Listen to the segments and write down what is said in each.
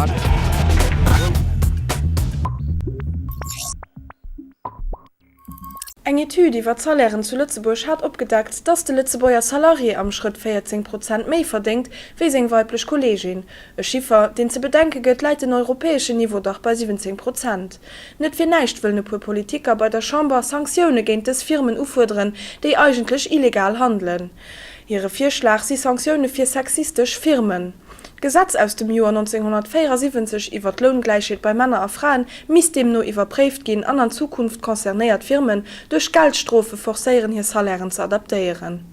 Eng Etude iwwer Salären zu Lützeburg hat opgedeckt, dass de Lützebauer Salarié am Schritt 14% méi verdingt wie seg weiblech Kollegin. E Schiffer, den ze bedenke gëtt leit den europäesche Niveau doch bei 17%. Net fir neicht will ne pu Politiker bei der Chamber Sanktionune géint des Firmen ufuderen, déi eigentlich illegal handeln. Ihre Vierschlag sie Sanktionune fir sexistisch Firmen. Gesetz aus dem Jahr 1974 iwwer Lohngleichheit bei Männer a Frauen miss dem no iwwerpräft gin an Zukunft konzernéiert Firmen durch Geldstrofe forcéieren hier Salären zu adaptieren.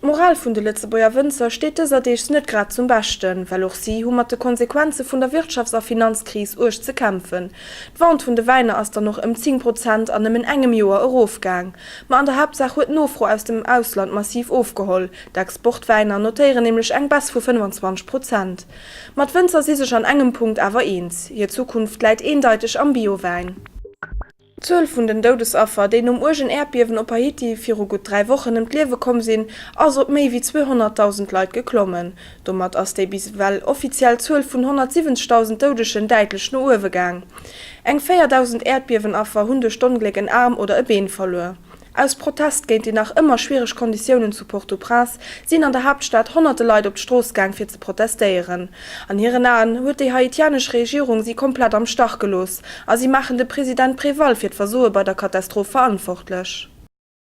Moral vun de Lützebauer Wünzer steht deserdeich net grad zum Besten, weil auch sie hummerte Konsequenze vun der Wirtschafts- a Finanzkrise urch ze kämpfen. D'Wand vun de Weine ass da noch 10% an einem engem Joer Eurofgang. Ma an der Hauptsache huet Nofro aus dem Ausland massiv aufgeholt. D'Exportweiner notieren nämlich eng Bass vu 25%. Mat Wünzer si sech an engem Punkt awer eens. Hier Zukunft leit eindeutig am Biowein. 12 vun den Todesopfer, die urgen Erdbeben op Haiti vir gut 3 Wochen im Liewe kom sinn, ass op méi wie 200.000 Leiit geklommen. Dommer ass déi bis well offiziell 12 vun 170.000 Todeschen deitlich no Uwegang. Eng 4.000 Erdbebenopfer hunde stonglegen Arm oder e Been verlor. Aus Protest géint die nach immer schwierig Konditionen zu Port-au-Prince sind an der Hauptstadt hunderte Leute op d'Strossgang fir ze protestieren. An ihren Nahen huet die haitianische Regierung sie komplett am Stach gelos, as sie machen de Präsident Préval fir d'Versuche bei der Katastrophe verantwortlich.